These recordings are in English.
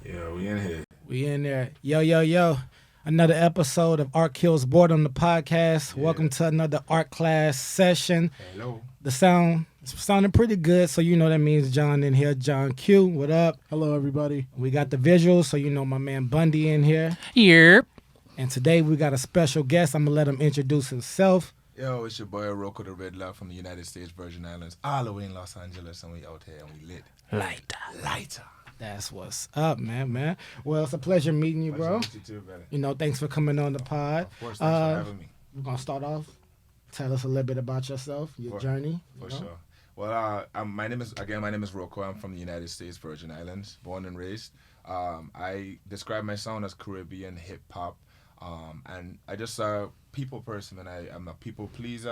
Yeah, we in here. We in there. Yo, yo, yo. Another episode of Art Killz Boredom, the podcast. Yeah. Welcome to another art class session. Hello. The sound is sounding pretty good, so you know that means John in here. John Q, what up? Hello, everybody. We got the visuals, so you know my man Bundy in here. Yep. And today we got a special guest. I'm going to let him introduce himself. Yo, it's your boy Rokeaux, the Red Love from the United States Virgin Islands, all the way in Los Angeles, and we out here and we lit. LIGHTA. LIGHTA. That's what's up, man. Well, it's a pleasure meeting you, bro. Pleasure to meet you too, brother. You know, thanks for coming on the pod. Of course, thanks for having me. We're going to start off. Tell us a little bit about yourself, your journey. For sure. Well, my name is Rokeaux. I'm from the United States Virgin Islands, born and raised. I describe my sound as Caribbean hip hop. And I just a people person, and I'm a people pleaser.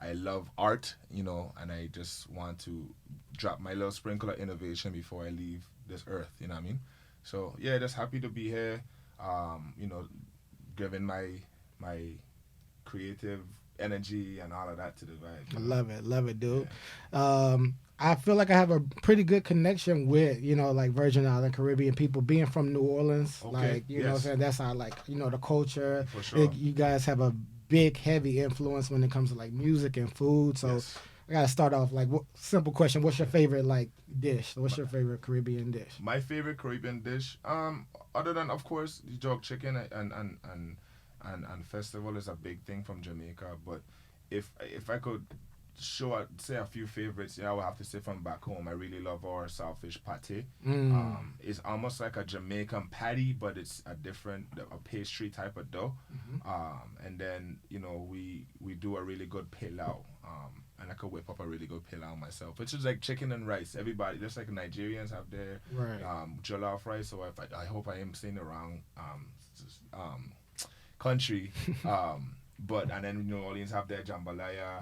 I love art, you know, and I just want to drop my little sprinkle of innovation before I leave this earth, you know what I mean? So yeah, just happy to be here. You know, giving my creative energy and all of that to the vibe. I love it, dude. Yeah. I feel like I have a pretty good connection with, you know, like Virgin Island, Caribbean people being from New Orleans. Okay. Like, you know what I'm saying? That's how, like, you know, the culture. For sure. You guys have a big, heavy influence when it comes to, like, music and food. So Yes. I got to start off, like, simple question. What's your favorite, like, dish? What's your favorite Caribbean dish? My favorite Caribbean dish, other than, of course, jerk chicken and festival is a big thing from Jamaica. But if I could say a few favorites, I would have to say from back home. I really love our saltfish pate. It's almost like a Jamaican patty, but it's a pastry type of dough. And then, you know, we do a really good pilau. And I could whip up a really good pilau myself, which is like chicken and rice. Everybody, just like Nigerians have their jollof rice. So I hope I am saying the wrong country. But and then New Orleans have their jambalaya,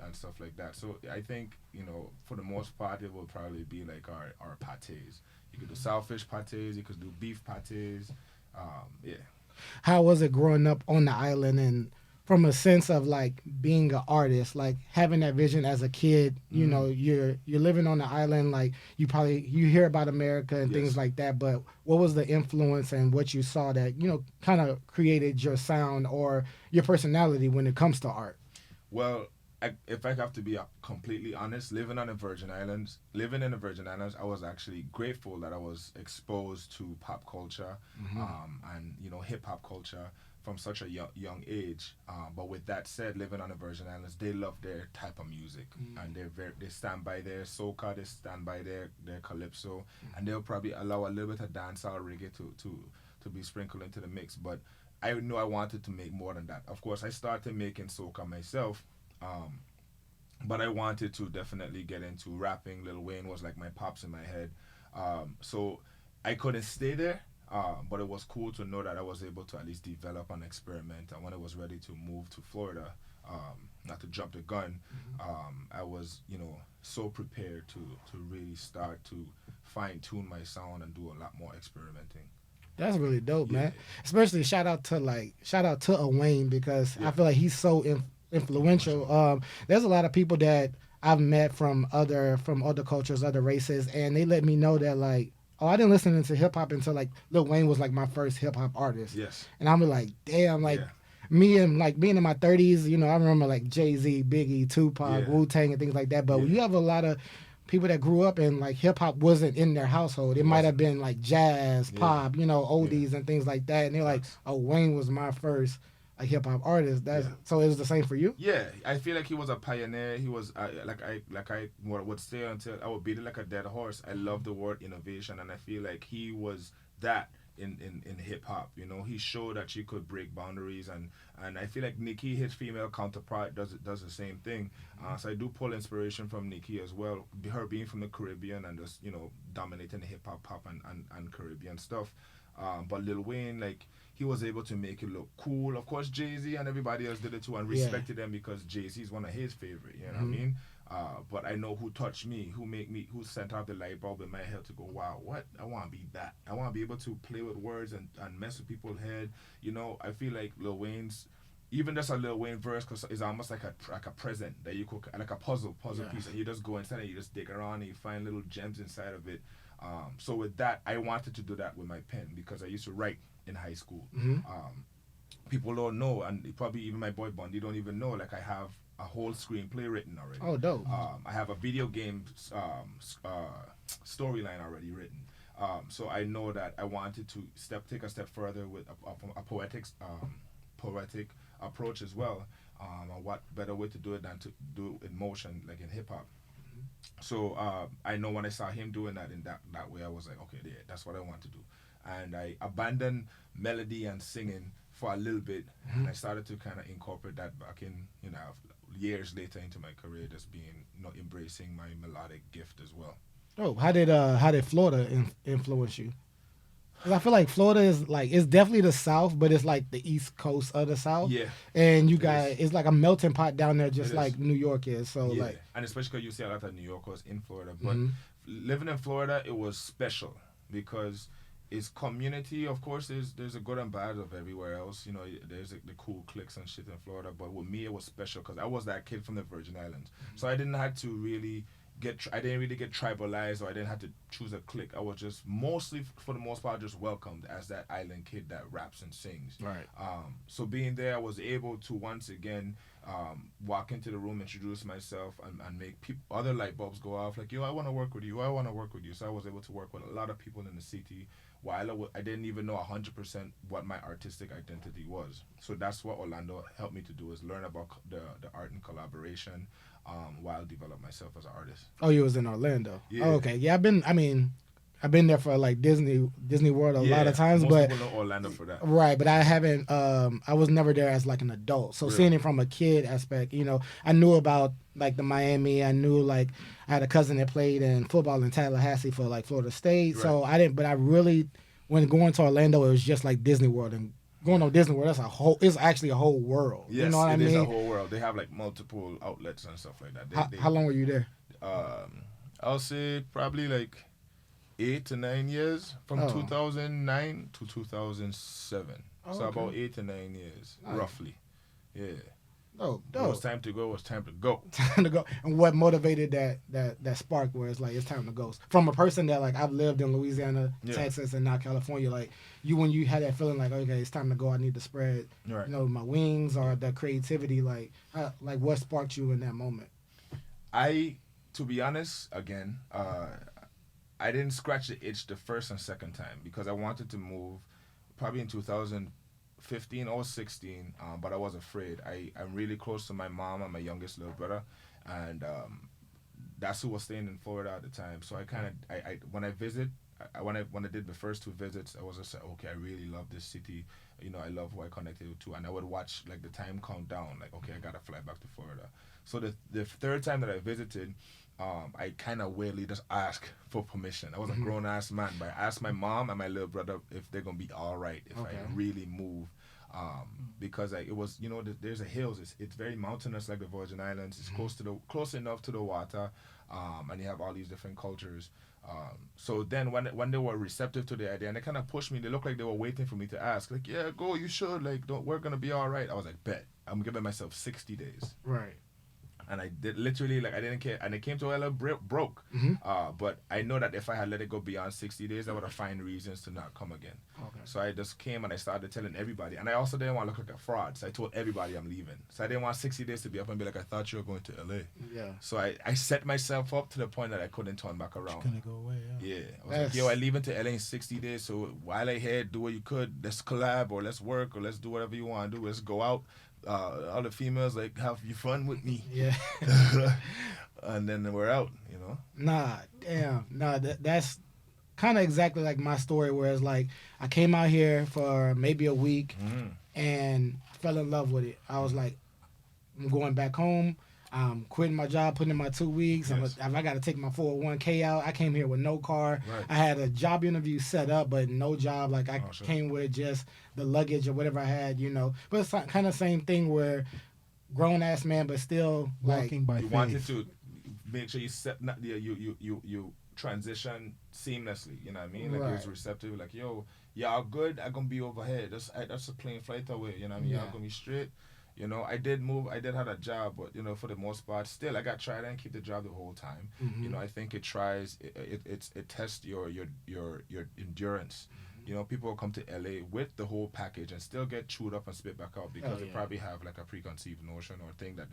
and stuff like that. So I think, you know, for the most part, it will probably be like our pates. You could do saltfish pates, you could do beef pates. Yeah. How was it growing up on the island, and from a sense of like being an artist, like having that vision as a kid? You know, you're living on the island, like you hear about America and things like that, but what was the influence and what you saw that, you know, kind of created your sound or your personality when it comes to art? Well, if I have to be completely honest, living in the Virgin Islands, I was actually grateful that I was exposed to pop culture, and, you know, hip hop culture from such a young age. But with that said, living on the Virgin Islands, they love their type of music, and they stand by their soca, they stand by their calypso, and they'll probably allow a little bit of dancehall reggae to be sprinkled into the mix. But I knew I wanted to make more than that. Of course, I started making soca myself. But I wanted to definitely get into rapping. Lil Wayne was like my pops in my head. So I couldn't stay there, but it was cool to know that I was able to at least develop and experiment. And when I was ready to move to Florida, not to jump the gun, I was, you know, so prepared to really start to fine tune my sound and do a lot more experimenting. That's really dope, man. Especially shout out to Wayne, because I feel like he's so influential. There's a lot of people that I've met from other cultures, other races, and they let me know that, like, oh, I didn't listen to hip hop until like Lil Wayne was like my first hip hop artist. Yes. And I'm like, damn, like me and like being in my 30s, you know, I remember like Jay-Z, Biggie, Tupac, Wu-Tang and things like that. But when you have a lot of people that grew up and like hip hop wasn't in their household, it might have been like jazz, pop, you know, oldies and things like that. And they're like, oh, Wayne was my first like hip hop artist. So it was the same for you? Yeah, I feel like he was a pioneer. He was like I would say until I would beat it like a dead horse. I love the word innovation, and I feel like he was that in hip hop. You know, he showed that you could break boundaries, and I feel like Nicki, his female counterpart, does the same thing. So I do pull inspiration from Nicki as well. Her being from the Caribbean and just, you know, dominating the hip hop, pop and Caribbean stuff. But Lil Wayne, like, he was able to make it look cool. Of course, Jay-Z and everybody else did it too and respected them because Jay-Z is one of his favorite, you know what I mean? But I know who touched me, who sent out the light bulb in my head to go, wow, what? I want to be that. I want to be able to play with words and mess with people's head. You know, I feel like Lil Wayne's, even just a Lil Wayne verse, cause it's almost like a present that you could, like a puzzle piece, and you just go inside and you just dig around and you find little gems inside of it. So with that, I wanted to do that with my pen because I used to write in high school. Mm-hmm. People don't know, and probably even my boy Bundy don't even know. Like I have a whole screenplay written already. Oh, dope. I have a video game storyline already written. So I know that I wanted to take a step further with a poetic approach as well. And what better way to do it than to do it in motion, like in hip hop. So I know when I saw him doing that in that way, I was like, okay, yeah, that's what I want to do. And I abandoned melody and singing for a little bit, and I started to kind of incorporate that back in, years later into my career, just being, embracing my melodic gift as well. Oh, how did Florida influence you? Cause I feel like Florida is like, it's definitely the South, but it's like the East Coast of the South. Yeah. And you guys, it's like a melting pot down there, just It like is. New York is. So Yeah, like, and especially because you see a lot of New Yorkers in Florida. But living in Florida, it was special because it's community. Of course, there's a good and bad of everywhere else. There's the cool cliques and shit in Florida. But with me, it was special because I was that kid from the Virgin Islands, so I didn't have to really I didn't really get tribalized, or I didn't have to choose a clique. I was just mostly, for the most part, just welcomed as that island kid that raps and sings. right. So being there, I was able to once again walk into the room, introduce myself, and make other light bulbs go off. Like, yo, I want to work with you. I want to work with you. So I was able to work with a lot of people in the city while I didn't even know 100% what my artistic identity was. So that's what Orlando helped me to do, is learn about the art and collaboration while develop myself as an artist. Oh, you was in Orlando. Yeah. Oh, okay. Yeah, I've been there for like Disney World a lot of times, most but people know Orlando for that. right, but I haven't. I was never there as like an adult. So Really? seeing it from a kid aspect, I knew about like the Miami. I knew like I had a cousin that played in football in Tallahassee for like Florida State. Right. So I didn't. But I really, when going to Orlando, it was just like Disney World, and going to Disney World, it's actually a whole world. Yes, you know what I it mean? is a whole world. They have like multiple outlets and stuff like that. How long were you there? I'll say probably like 8 to 9 years, from 2009 to 2007. Oh, So okay. about 8 to 9 years, Nice. roughly. Yeah. Oh, When it was dope. time to go, it was time to go. Time to go. And what motivated that spark where it's like it's time to go? From a person that like I've lived in Louisiana, Yeah. Texas, and now California, like when you had that feeling like, okay, it's time to go, I need to spread Right. my wings or the creativity, like what sparked you in that moment? To be honest, again, I didn't scratch the itch the first and second time because I wanted to move probably in 2015 or 16, but I was afraid. I'm really close to my mom and my youngest little brother, and that's who was staying in Florida at the time. So I kind of, when I visit, when I did the first 2 visits, I was just like, okay, I really love this city. I love who I connected to, and I would watch like the time count down. Like, okay, I gotta fly back to Florida. So the third time that I visited, I kind of weirdly just asked for permission. I was a grown ass man, but I asked my mom and my little brother if they're gonna be all right if Okay. I really move, because like it was, there's a hills. It's very mountainous, like the Virgin Islands. It's close enough to the water, and you have all these different cultures. So then when they were receptive to the idea and they kind of pushed me, they looked like they were waiting for me to ask, like, yeah, go, you should, like, we're gonna be all right. I was like, bet, I'm giving myself 60 days. Right. And I did literally, like, I didn't care. And it came to LA broke. But I know that if I had let it go beyond 60 days, I would have found reasons to not come again. Okay. So I just came and I started telling everybody. And I also didn't want to look like a fraud. So I told everybody I'm leaving. So I didn't want 60 days to be up and be like, I thought you were going to LA. Yeah. So I set myself up to the point that I couldn't turn back around. Gonna go away. Yeah. Yeah. I was like, yo, I leave into LA in 60 days. So while I here, do what you could. Let's collab or let's work or let's do whatever you want to do. Let's go out. All the females, like, have you fun with me. Yeah. And then we're out, Nah, damn. Nah, that's kind of exactly like my story, where it's like I came out here for maybe a week and fell in love with it. I was like, I'm going back home. I'm quitting my job, putting in my 2 weeks. Yes. I got to take my 401k out. I came here with no car. Right. I had a job interview set up, but no job. Like I Sure. came with just the luggage or whatever I had, But it's kind of same thing where grown ass man, but still Walking by You faith. wanted to make sure you transition seamlessly. You know what I mean? Like, you was Right. receptive. Like, yo, y'all good? I'm gonna be over here. That's a plane flight away. You know what I mean? Yeah. Y'all gonna be straight. You know, I did move. I did have a job, but you know, for the most part, still I got tried and keep the job the whole time. You know, I think it tries. It tests your endurance. You know, people will come to LA with the whole package and still get chewed up and spit back out because they probably have like a preconceived notion or think that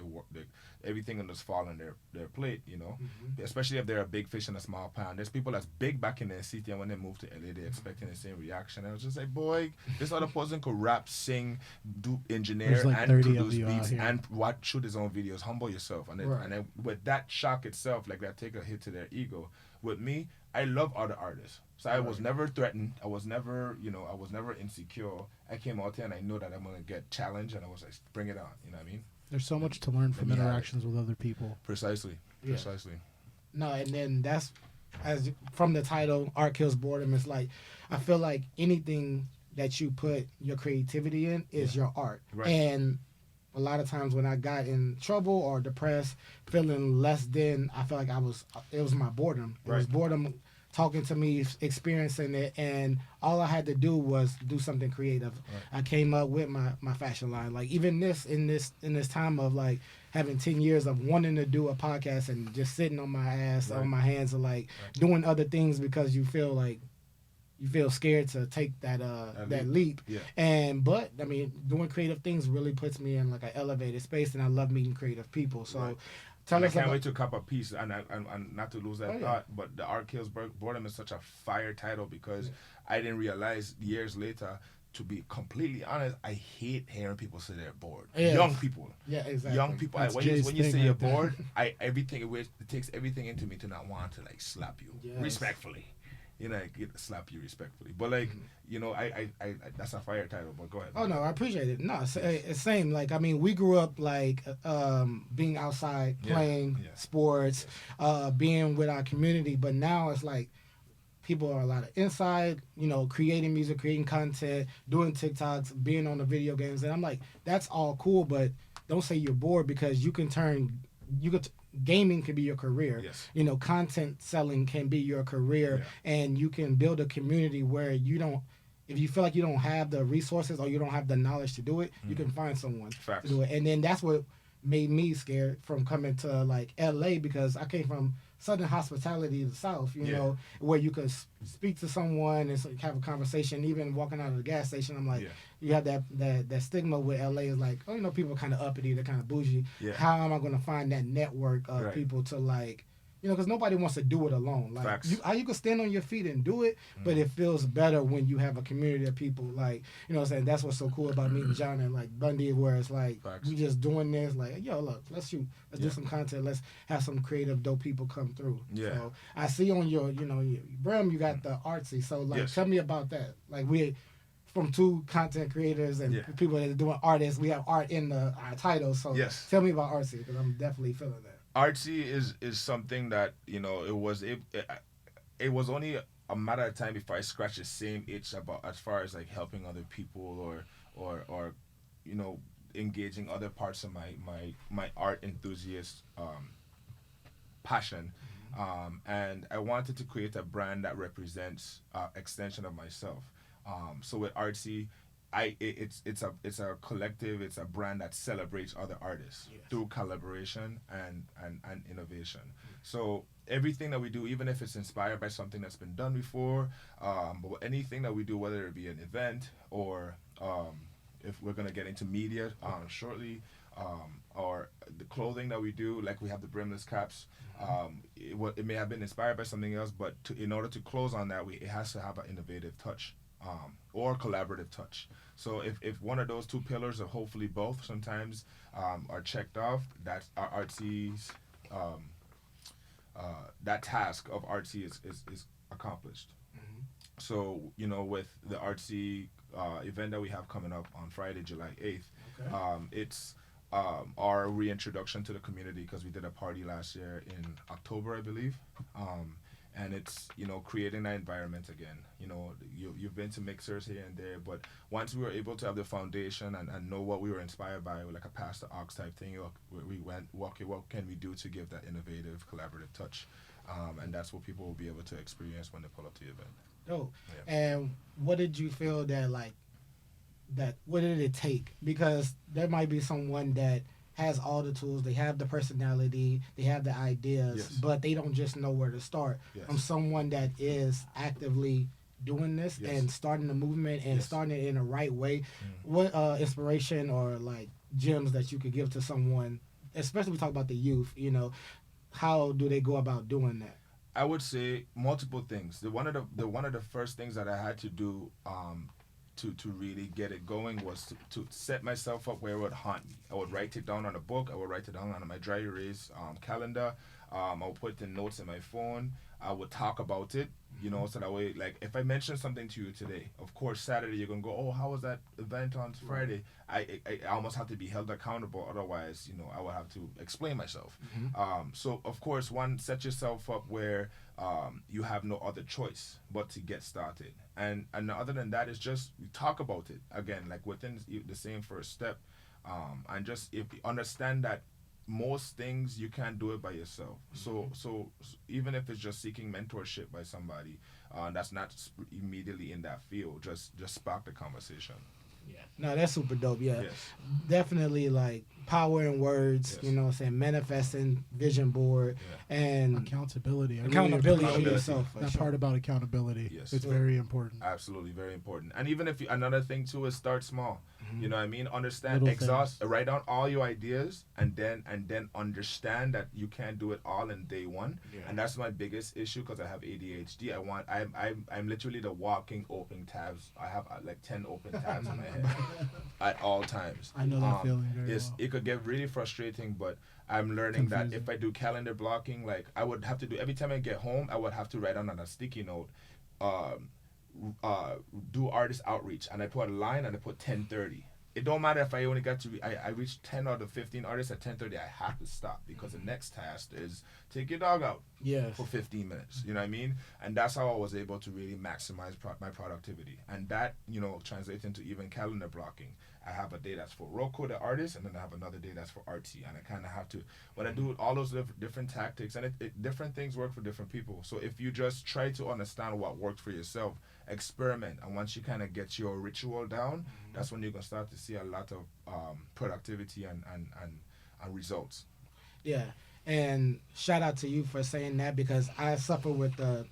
everything will just fall on their plate. You know, especially if they're a big fish in a small pond. There's people that's big back in their city, and when they move to LA, they're expecting the same reaction. And I was just like, boy, this other person could rap, sing, do engineer, like and 30 produce of you out beats here. and shoot his own videos. Humble yourself, and then with that shock itself, like that, take a hit to their ego. With me, I love other artists, so I was never threatened. I was never, I was never insecure. I came out here and I know that I'm gonna get challenged, and I was like, bring it on. You know what I mean? There's so much to learn from interactions with other people. Precisely. No, and then that's as from the title, Art Kills Boredom. It's like I feel like anything that you put your creativity in is your art, and a lot of times when I got in trouble or depressed, feeling less than, I felt like it was my boredom. It was boredom talking to me, experiencing it, and all I had to do was do something creative. I came up with my fashion line. Like even in this time of like having 10 years of wanting to do a podcast and just sitting on my ass, on my hands, and like doing other things because you feel scared to take that leap. But I mean, doing creative things really puts me in like an elevated space, and I love meeting creative people. So I can't wait to cop a piece, and not to lose that thought, but the Art Kills Boredom is such a fire title because I didn't realize years later. To be completely honest, I hate hearing people say they're bored. Young people. Yeah, exactly. Young people. When you say you're bored, it takes everything into me to not want to like slap you respectfully. You know, slap you respectfully. But like, I that's a fire title. But go ahead. Oh no, I appreciate it. No, it's same. Like I mean, we grew up like being outside, playing sports, being with our community. But now it's like people are a lot of inside, creating music, creating content, doing TikToks, being on the video games, and I'm like, that's all cool, but don't say you're bored because gaming can be your career. Content selling can be your career, and you can build a community where if you feel like you don't have the resources or you don't have the knowledge to do it, you can find someone to do it. And then that's what made me scared from coming to like LA because I came from Southern hospitality, the South, where you could speak to someone and have a conversation. Even walking out of the gas station, I'm like, you have that stigma with LA is like, people are kind of uppity, they're kind of bougie. How am I going to find that network of people to like, because nobody wants to do it alone. Like you can stand on your feet and do it, but it feels better when you have a community of people. Like, what I'm saying? That's what's so cool about meeting John and like Bundy, where it's like we just doing this. Like, yo, look, let's shoot, let's do some content, let's have some creative, dope people come through. So I see on your, Brim, you got the artsy. So like, tell me about that. Like from two content creators and people that are doing artists, we have art in our title. So tell me about artsy because I'm definitely feeling that. Artsy is something that it was only a matter of time before I scratched the same itch about as far as like helping other people or engaging other parts of my art enthusiast passion, and I wanted to create a brand that represents extension of myself. So with Artsy, it's a collective, it's a brand that celebrates other artists through collaboration and innovation. So everything that we do, even if it's inspired by something that's been done before, but anything that we do, whether it be an event or if we're gonna get into media shortly, or the clothing that we do, like we have the brimless caps, it may have been inspired by something else, but in order to close on that, it has to have an innovative touch. Or collaborative touch. So if one of those two pillars, or hopefully both, sometimes are checked off, that's our Artsy's. That task of Artsy is accomplished. So with the Artsy event that we have coming up on Friday, July 8th, it's our reintroduction to the community because we did a party last year in October, I believe. And it's creating that environment again. You've been to mixers here and there, but once we were able to have the foundation and know what we were inspired by, like a Pass the Ox type thing, we went, okay, what can we do to give that innovative, collaborative touch? And that's what people will be able to experience when they pull up to the event. Oh, and what did you feel that like what did it take? Because there might be someone that has all the tools, they have the personality, they have the ideas, Yes. but they don't just know where to start. Yes. From someone that is actively doing this Yes. and starting the movement and Yes. starting it in the right way, what inspiration or like gems that you could give to someone, especially we talk about the youth, how do they go about doing that? I would say multiple things. One of the first things that I had to do to really get it going was to set myself up where it would haunt me. I would write it down on a book. I would write it down on my dry erase calendar. I would put the notes in my phone. I would talk about it, so that way, like, if I mention something to you today, of course, Saturday, you're going to go, oh, how was that event on Friday? I almost have to be held accountable. Otherwise, I would have to explain myself. So, of course, set yourself up where you have no other choice but to get started. And other than that, it's just talk about it. Again, like within the same first step. And just if you understand that most things you can't do it by yourself. So even if it's just seeking mentorship by somebody that's not immediately in that field, just spark the conversation. Yeah. No, that's super dope. Yeah. Yes. Definitely like power in words, Yes. Manifesting, vision board, and accountability. Accountability really on appreciate yourself. That part about accountability. Yes. It's very important. Absolutely, very important. And even if another thing too is start small. You know what I mean? Understand, Little write down all your ideas, and then understand that you can't do it all in day one. Yeah. And that's my biggest issue because I have ADHD. I'm literally the walking open tabs. I have like 10 open tabs in my head at all times. I know that feeling very well. It could get really frustrating, but I'm learning that Confusing. if I do calendar blocking, like I would have to do every time I get home, I would have to write down on a sticky note. Do artist outreach, and I put a line and I put 10:30. It don't matter if I only got to I reached 10 out of 15 artists at 10:30. I have to stop because the next task is take your dog out for 15 minutes. You know what I mean? And that's how I was able to really maximize my productivity. And that translates into even calendar blocking. I have a day that's for Rokeaux, the artist, and then I have another day that's for RT. And I kind of have to, when I do all those different tactics, and different things work for different people. So if you just try to understand what works for yourself, experiment. And once you kind of get your ritual down, that's when you're going to start to see a lot of productivity and results. Yeah. And shout out to you for saying that because I suffer with the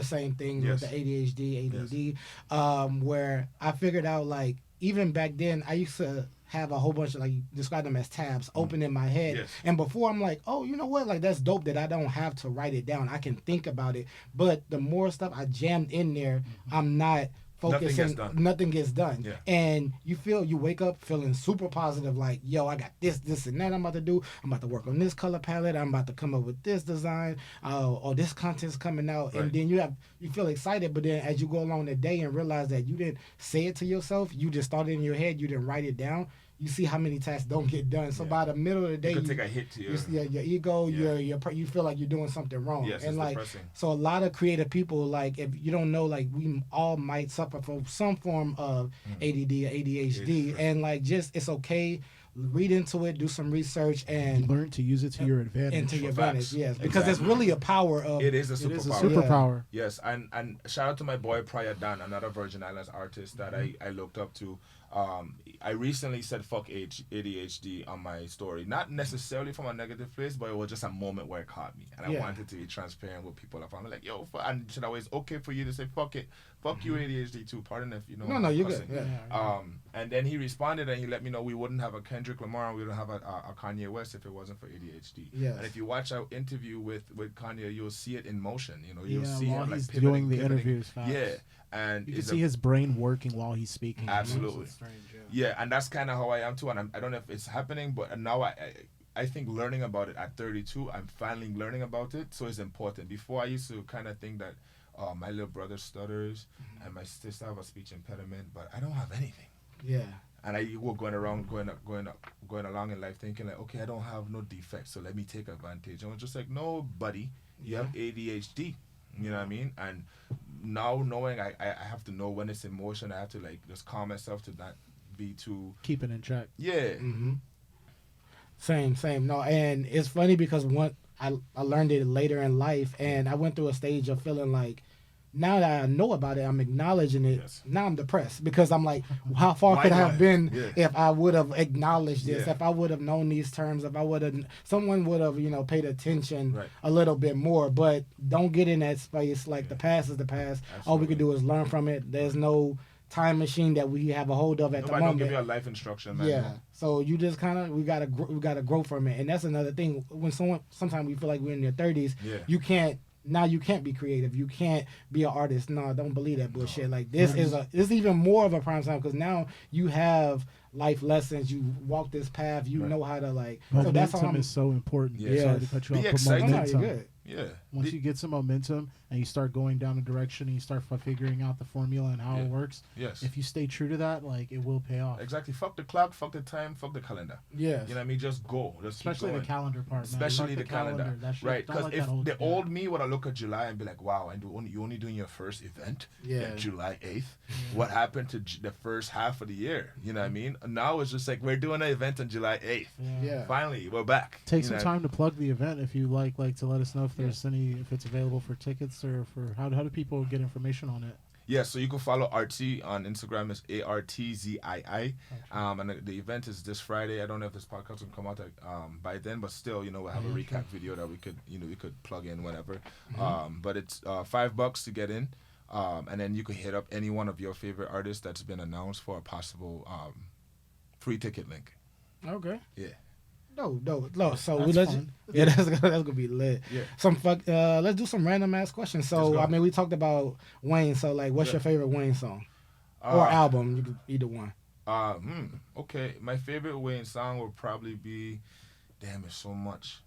same thing with the ADHD, ADD, where I figured out like even back then I used to have a whole bunch of like you describe them as tabs open in my head. Yes. And before I'm like, oh, you know what? Like that's dope that I don't have to write it down. I can think about it. But the more stuff I jammed in there, I'm not focusing, nothing gets done. Yeah. And you wake up feeling super positive, like, yo, I got this and that I'm about to do. I'm about to work on this color palette. I'm about to come up with this design, or this content's coming out. Right. And then you feel excited, but then as you go along the day and realize that you didn't say it to yourself, you just started in your head, you didn't write it down, you see how many tasks don't get done. So by the middle of the day, you can take a hit to your ego, you feel like you're doing something wrong. Yes, and it's like depressing. so a lot of creative people, like if you don't know, like we all might suffer from some form of ADD or ADHD, and like just it's okay. Read into it, do some research, and learn to use it to your advantage. And to your advantage, yes, because it's really a power of. It is a superpower. Superpower. Yes, and shout out to my boy Prior Dan, another Virgin Islands artist that I looked up to. I recently said fuck ADHD on my story, not necessarily from a negative place, but it was just a moment where it caught me, and I wanted to be transparent with people. I'm like, yo, and should always okay for you to say fuck it, fuck you ADHD too. Pardon if you know. No, you're good. Yeah. And then he responded and he let me know we wouldn't have a Kendrick Lamar and we wouldn't have a Kanye West if it wasn't for ADHD. Yes. And if you watch our interview with Kanye, you'll see it in motion. You'll see while him like he's pivoting, doing the interviews. Fast. Yeah. And you can see his brain working while he's speaking. Absolutely. It's strange, yeah, and that's kind of how I am too. And I don't know if it's happening, but now I think learning about it at 32, I'm finally learning about it. So it's important. Before I used to kind of think that my little brother stutters and my sister have a speech impediment, but I don't have anything. Yeah. And I was going along in life thinking like, okay, I don't have no defects, so let me take advantage. And I was just like, no, buddy, you have ADHD. You know what I mean? And now knowing I have to know when it's in motion, I have to like just calm myself to not be too... Keep it in check. Yeah. Mm-hmm. Same. No, and it's funny because I learned it later in life, and I went through a stage of feeling like now that I know about it, I'm acknowledging it. Yes. Now I'm depressed because I'm like, how far Why could I not? have been Yeah. if I would have acknowledged this, Yeah. if I would have known these terms, if I would have, someone would have, paid attention Right. a little bit more. But don't get in that space. Like the past is the past. All we can do is learn from it. There's no time machine that we have a hold of at the Nobody don't moment. give you a life instruction, man. Yeah. So you just kind of we gotta grow from it, and that's another thing. When sometimes we feel like we're in your 30s, Yeah. you can't be creative. You can't be an artist. No, don't believe that bullshit. Like this is even more of a prime time because now you have life lessons. You walk this path. You know how to like. So that's how Momentum is so important. Yeah. Sorry to cut you Be off. but excited. No, momentum. you're good. Yeah. Once you get some momentum and you start going down a direction and you start figuring out the formula and how it works, Yes. if you stay true to that, like it will pay off. Exactly. Fuck the clock, fuck the time, fuck the calendar. Yes. You know what I mean? Just go. Just Especially keep the going. calendar part, man. Especially Fuck the calendar. That shit, Right. don't Because let if that hold the you down. old me would have looked at July and be like, wow, and you only doing your first event Yeah. July 8th. What happened to the first half of the year? You know what I mean? And now it's just like, we're doing an event on July 8th. Yeah. Finally, we're back. Take You some know? time to plug the event if you like to let us know if there's if it's available for tickets or for how do people get information on it. Yeah, so you can follow Artsy on Instagram. It's ARTZII. And the event is this Friday. I don't know if this podcast will come out by then, but still, we'll have a recap video that we could plug in whenever. But it's $5 to get in. And then you can hit up any one of your favorite artists that's been announced for a possible free ticket link. Okay. Yeah. No. So That's let's fun. that's gonna be lit. Yeah. Let's do some random ass questions. So Let's go. I mean, we talked about Wayne. So like, what's your favorite Wayne song or album? You could either one. Okay. My favorite Wayne song would probably be, damn, it's so much.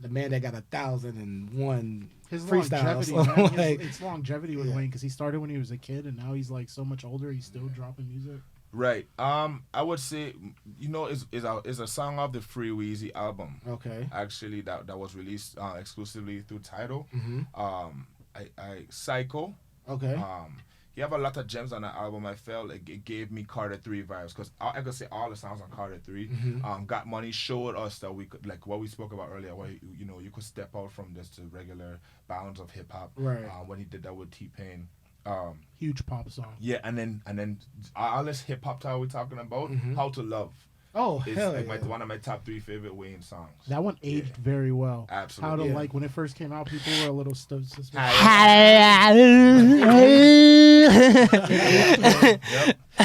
The man that got 1,001 His freestyles. longevity, man, Like, it's longevity with Wayne because he started when he was a kid and now he's like so much older. He's still dropping music. Right. I would say, is a song off the Free Weezy album. okay. Actually, that was released exclusively through Tidal. Mm-hmm. I Psycho. Okay. He have a lot of gems on that album. I felt like it gave me Carter 3 vibes because I could say all the songs on Carter 3. Got Money showed us that we could, like what we spoke about earlier, where you could step out from just the regular bounds of hip hop. Right. When he did that with T-Pain. Huge pop song. Yeah, and then all this hip hop that we're talking about, How to Love. Oh, It's hell like yeah. one of my top 3 favorite Wayne songs. That one aged very well. Absolutely. How to Yeah. like when it first came out, people were a little suspicious. Yep.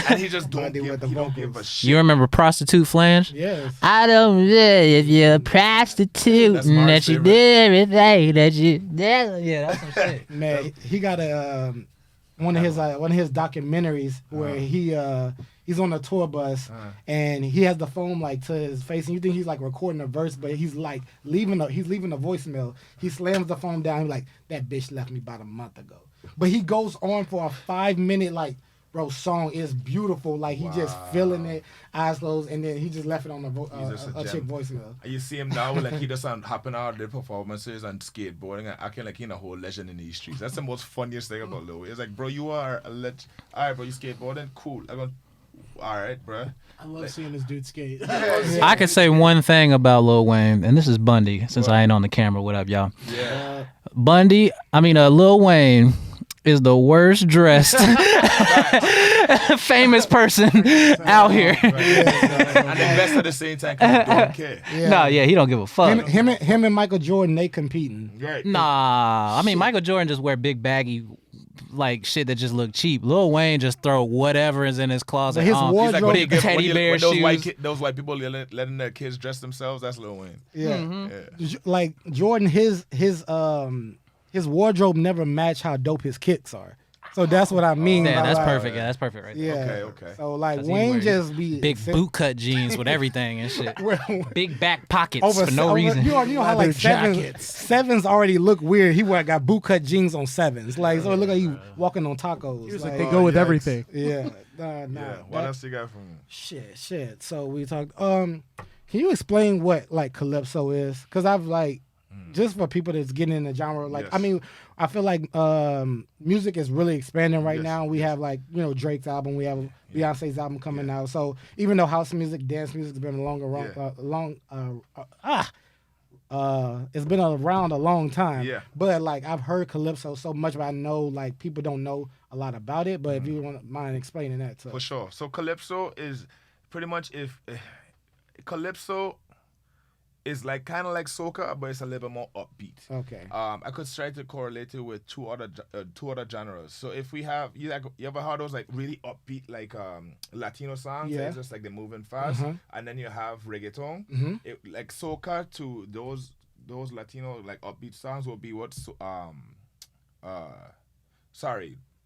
And he just don't Blending give, with the he don't give a vocals. shit. You remember Prostitute Flange? Yes. I don't know if you're a prostitute That's and Mark's that you favorite. do everything that you. Yeah, that's some shit. Man, he got a one of his documentaries where he's on a tour bus and he has the phone like to his face and you think he's like recording a verse, but he's like leaving a voicemail. He slams the phone down. He's like, that bitch left me about a month ago. But he goes on for a 5-minute like, bro, song is beautiful. Like he just feeling it, eyes closed, and then he just left it on He's just a gem. chick voicemail. And you see him now, like he just hopping out of the performances and skateboarding and acting like he's a whole legend in these streets. That's the most funniest thing about Lil Wayne. It's like, bro, you are a legend. All right, bro, you skateboarding? Cool. All right, bro. I love seeing this dude skate. I could say one thing about Lil Wayne, and this is Bundy, since I ain't on the camera. What up, y'all? Yeah. Lil Wayne is the worst dressed famous person out here. And the best at the same time because he don't care. Yeah. No, yeah, he don't give a fuck. Him and Michael Jordan, they competing. Right. Nah, I mean Michael Jordan just wear big baggy like shit that just look cheap. Lil Wayne just throw whatever is in his closet. But his on. wardrobe- He's like, Big teddy bear when those shoes. those white people letting their kids dress themselves, that's Lil Wayne. Yeah. Yeah. Like Jordan, his wardrobe never match how dope his kicks are. So that's what I mean. Yeah, by, that's like, perfect. Yeah, that's perfect right there. Yeah. Okay. So like 'Cause he Wayne wear just be Big boot cut jeans with everything and shit. Big back pockets for no reason. You know how like Leather sevens already look weird. He got boot cut jeans on sevens. Like so it look like you walking on tacos. He was like, like, they go with yikes. everything. yeah. Nah. Yeah. What else you got from him? Shit. So we talked. Can you explain what like calypso is? Because I've like just for people that's getting in the genre. Like Yes. I mean, I feel like music is really expanding right Yes, now. We have like Drake's album. We have Beyonce's album coming out. So even though house music, dance music has been a It's been around a long time. Yeah. But like I've heard calypso so much, but I know like people don't know a lot about it. But if you want mind explaining that to For us. sure. So calypso is pretty much calypso is like kind of like soca, but it's a little bit more upbeat. Okay. I could try to correlate it with two other genres. So if we have you ever heard those like really upbeat like Latino songs? Yeah. It's just like they're moving fast, and then you have reggaeton. Like soca to those Latino like upbeat songs will be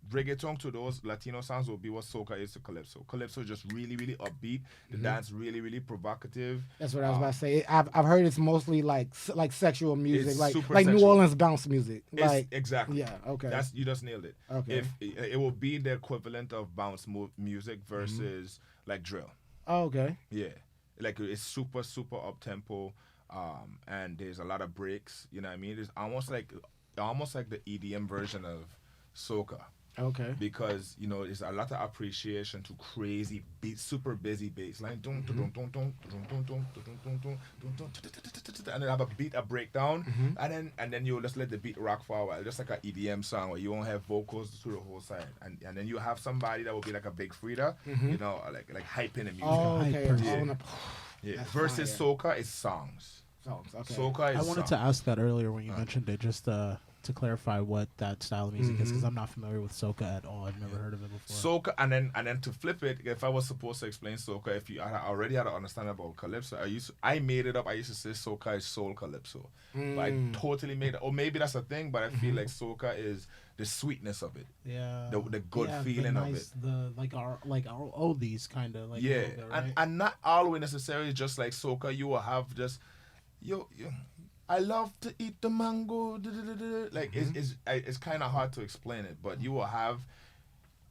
reggaeton to those Latino sounds will be what soca is to calypso. Calypso is just really, really upbeat. The dance really, really provocative. That's what I was about to say. I've heard it's mostly like sexual music, It's like super New sexual. Orleans bounce music. Like Exactly. yeah, okay. You just nailed it. Okay. If it will be the equivalent of bounce music versus like drill. Oh, okay. Yeah, like it's super, super up tempo, and there's a lot of breaks. You know what I mean? It's almost like the EDM version of soca. Okay. Because there's a lot of appreciation to crazy beat, super busy bass line, and then have a breakdown, and then you just let the beat rock for a while, just like an EDM song where you won't have vocals through the whole side, and then you have somebody that will be like a big Frida, like hyping the music. Oh, okay. Yeah. That's Versus fire. soca is songs. Okay. Soca is I wanted songs. to ask that earlier when you mentioned it, just to clarify what that style of music is, because I'm not familiar with soca at all. I've never heard of it before. Soca, and then to flip it, if I was supposed to explain soca, if you I already had an understanding about calypso, I made it up. I used to say soca is soul calypso, but I totally made it. Or maybe that's a thing, but I feel like soca is the sweetness of it. Yeah, the good feeling the of nice, it. The our oldies kind of like. Yeah, a little bit, right? and not always necessarily just like soca. You will have just I love to eat the mango. Like it's kind of hard to explain it, but you will have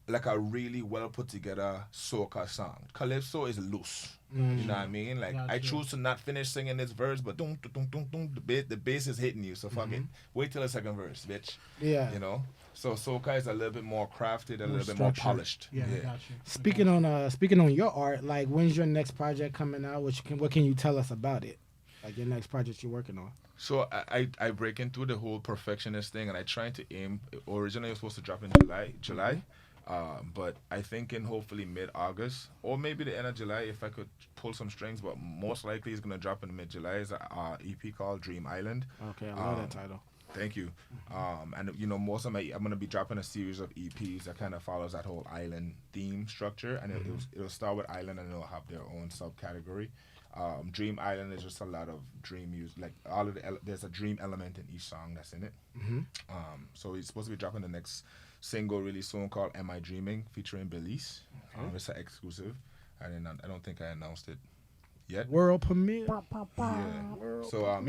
like a really well put together soca song. Calypso is loose. You know what I mean? Like I choose to not finish singing this verse, but the bass is hitting you. So fuck it. Wait till the second verse, bitch. Yeah. So soca is a little bit more crafted, a More little bit more structured. polished. Yeah, I got you. Speaking on your art, like when's your next project coming out? What can you tell us about it? Like your next project you're working on? So I break into the whole perfectionist thing, and I try to aim. Originally, it was supposed to drop in July, but I think in hopefully mid-August or maybe the end of July if I could pull some strings. But most likely, it's gonna drop in mid-July. It's a EP called Dream Island. Okay, I love that title. Thank you. And most of I'm gonna be dropping a series of EPs that kind of follows that whole island theme structure, and it'll start with island, and it'll have their own subcategory. Dream Island is just a lot of dream music. Like all of there's a dream element in each song that's in it. So it's supposed to be dropping the next single really soon called "Am I Dreaming" featuring Belize. It's an exclusive, and I don't think I announced it yet. World premiere. Yeah. So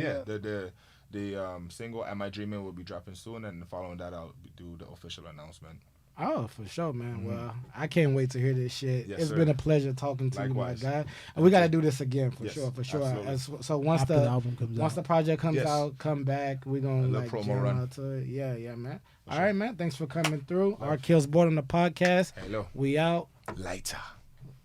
the single "Am I Dreaming" will be dropping soon, and following that I'll do the official announcement. Oh, for sure, man. Well, I can't wait to hear this shit. Yes, It's sir. been a pleasure talking to Likewise. you, my guy. And we got to do this again for Yes, sure. absolutely. So once After the album comes once out. the project comes Yes. out, come back. We're gonna A little like promo jam run. out to it. Yeah, man. For All sure. right, man. Thanks for coming through. Our Killz Boredom the podcast. Hello. We out. LIGHTA.